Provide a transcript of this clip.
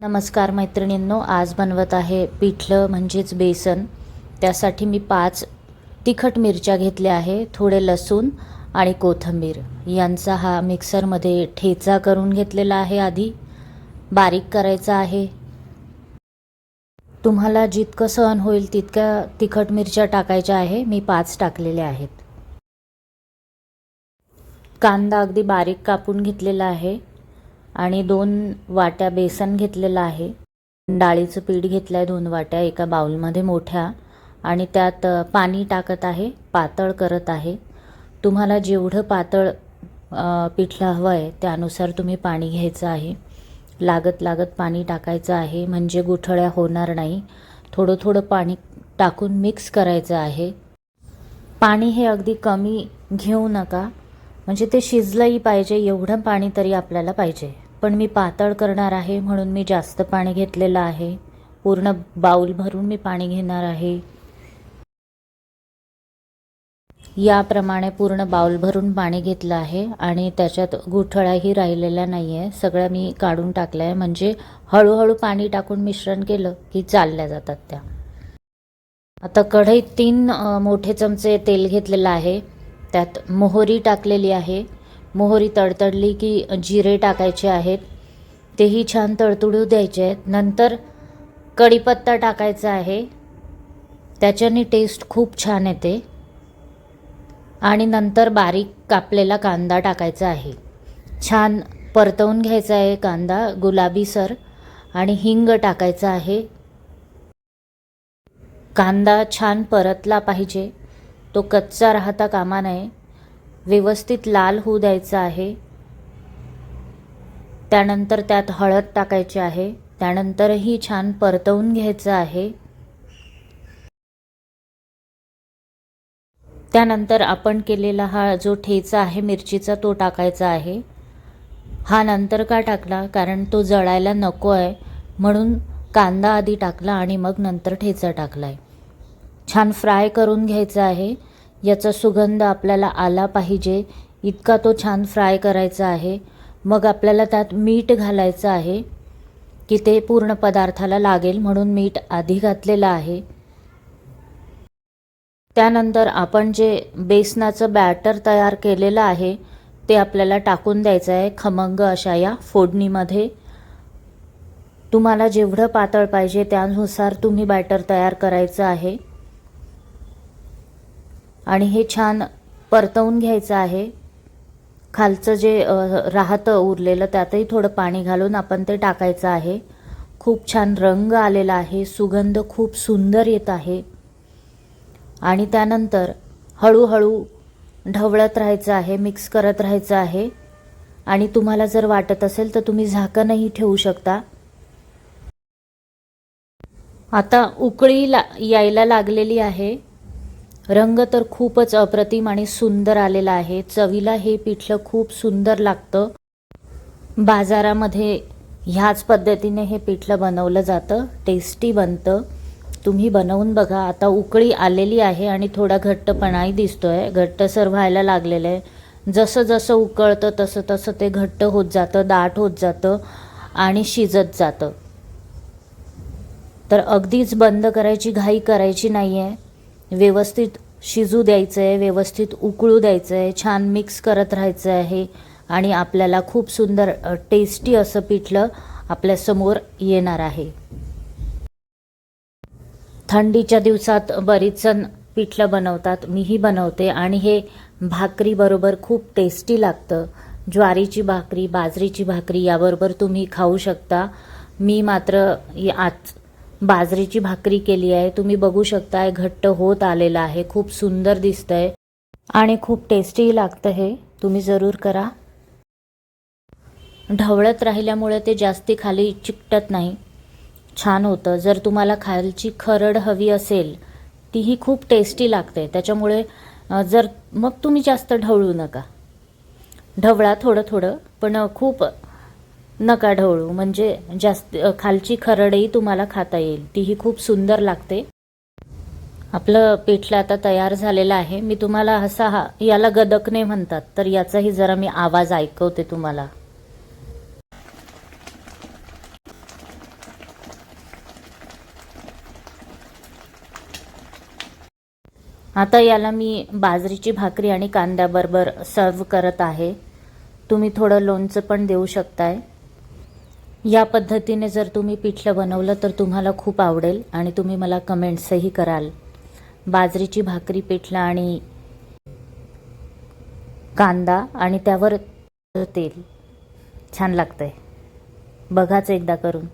नमस्कार मैत्रिणींनो, आज बनवत आहे पिठलं म्हणजेच बेसन। त्यासाठी मी 5 तिखट मिरच्या घेतल्या आहे, थोडे लसूण आणि कोथिंबीर यांचा हा मिक्सरमध्ये ठेचा करून घेतलेला आहे। आधी बारीक करायचा आहे। तुम्हाला जितकं सहन होईल तितक्या तिखट मिरच्या टाकायच्या आहे। मी 5 टाकलेल्या आहेत। कांदा अगदी बारीक कापून घेतलेला आहे आणि 2 वाट्या बेसन घेतलेला आहे। डाळीचं पीठ घेतलं आहे 2 वाट्या एका बाउलमध्ये मोठ्या, आणि त्यात पाणी टाकत आहे, पातळ करत आहे। तुम्हाला जेवढं पातळ पिठलं हवं आहे त्यानुसार तुम्ही पाणी घ्यायचं आहे। लागत लागत पाणी टाकायचं आहे म्हणजे गुठळ्या होणार नाही। थोडं थोडं पाणी टाकून मिक्स करायचं आहे। पाणी हे अगदी कमी घेऊ नका, म्हणजे ते शिजलंही पाहिजे एवढं पाणी तरी आपल्याला पाहिजे। पण मी पातळ करणार आहे म्हणून मी जास्त पाणी घेतलेलं आहे। पूर्ण बाउल भरून मी पाणी घेणार आहे। याप्रमाणे पूर्ण बाउल भरून पाणी घेतलं आहे आणि त्याच्यात गुठळाही राहिलेला नाही आहे। सगळं मी काढून टाकलं आहे, म्हणजे हळूहळू पाणी टाकून मिश्रण केलं की चालल्या जातात त्या। आता कढईत 3 मोठे चमचे तेल घेतलेलं आहे। त्यात मोहरी टाकलेली आहे। मोहरी तडतडली की जिरे टाकायचे आहेत, तेही छान तडतडू द्यायचे आहेत। नंतर कढीपत्ता टाकायचा आहे, त्याच्याने टेस्ट खूप छान येते। आणि नंतर बारीक कापलेला कांदा टाकायचा आहे। छान परतवून घ्यायचा आहे कांदा गुलाबीसर, आणि हिंग टाकायचा आहे। कांदा छान परतला पाहिजे, तो कच्चा राहता कामा नये। व्यवस्थित लाल होऊ द्यायचा आहे। त्यानंतर त्यात हळद टाकायची आहे। त्यानंतरही छान परतवून घ्यायचं आहे। त्यानंतर आपण केलेला हा जो ठेचा आहे मिरचीचा तो टाकायचा आहे। हा नंतर का टाकला, कारण तो जळायला नको आहे म्हणून कांदा आधी टाकला आणि मग नंतर ठेचा टाकलाय। छान फ्राय करून घ्यायचा आहे। याचा सुगंध आपल्याला आला पाहिजे इतका तो छान फ्राय करायचा आहे। मग आपल्याला त्यात मीठ घालायचं आहे की ते पूर्ण पदार्थाला लागेल, म्हणून मीठ आधी घातलेलं आहे। त्यानंतर आपण जे बेसनाचं बॅटर तयार केलेलं आहे ते आपल्याला टाकून द्यायचं आहे खमंग अशा या फोडणीमध्ये। तुम्हाला जेवढं पातळ पाहिजे त्यानुसार तुम्ही बॅटर तयार करायचं आहे आणि हे छान परतवून घ्यायचं आहे। खालचं जे राहतं उरलेलं त्यातही थोडं पाणी घालून आपण ते टाकायचं आहे। खूप छान रंग आलेला आहे, सुगंध खूप सुंदर येत आहे। आणि त्यानंतर हळूहळू ढवळत राहायचं आहे, मिक्स करत राहायचं आहे। आणि तुम्हाला जर वाटत असेल तर तुम्ही झाकणही ठेवू शकता। आता उकळी यायला लागलेली आहे। रंग तर खूपच अप्रतिम आणि सुंदर आलेला आहे। चवीला हे पिठलं खूप सुंदर लागतं। बाजारामध्ये ह्याच पद्धतीने हे पिठलं बनवलं जातं, टेस्टी बनतं। तुम्ही बनवून बघा। आता उकळी आलेली आहे आणि थोडा घट्टपणाही दिसतोय, घट्टसर व्हायला लागलेलं आहे। जसं जसं उकळतं तसं तसं ते घट्ट होत जातं, दाट होत जातं आणि शिजत जातं। तर अगदीच बंद करायची घाई करायची नाही आहे। व्यवस्थित शिजू द्यायचं आहे, व्यवस्थित उकळू द्यायचं आहे, छान मिक्स करत राहायचं आहे आणि आपल्याला खूप सुंदर टेस्टी असं पिठलं आपल्यासमोर येणार आहे। थंडीच्या दिवसात बरीच जण पिठलं बनवतात, मीही बनवते आणि हे भाकरी बरोबर खूप टेस्टी लागतं। ज्वारीची भाकरी, बाजरीची भाकरी याबरोबर तुम्ही खाऊ शकता। मी मात्र आज बाजरीची भाकरी केली आहे। तुम्ही बघू शकताय घट्ट होत आलेलं आहे, खूप सुंदर दिसतंय आणि खूप टेस्टी लागतं। हे तुम्ही जरूर करा। ढवळत राहिल्यामुळे ते जास्ती खाली चिकटत नाही, छान होतं। जर तुम्हाला खालची खरड हवी असेल तीही खूप टेस्टी लागते, त्याच्यामुळे जर मग तुम्ही जास्त ढवळू नका। ढवळा थोडं थोडं, पण खूप नका ढवळू, म्हणजे जास्त खालची खरडही तुम्हाला खाता येईल, तीही खूप सुंदर लागते। आपलं पिठलं आता तयार झालेलं आहे। मी तुम्हाला याला गदकणे म्हणतात, तर याचाही जरा मी आवाज ऐकवते तुम्हाला। आता याला मी बाजरीची भाकरी आणि कांद्याबरोबर सर्व करत आहे. तुम्ही थोडं लोणचं पण देऊ शकताय. या पद्धतीने जर तुम्ही पिठलं बनवलं तर तुम्हाला खूप आवडेल आणि तुम्ही मला कमेंट्सही कराल. बाजरीची भाकरी, पिठलं आणि कांदा आणि त्यावर तेल छान लागतंय. बघाच एकदा करून.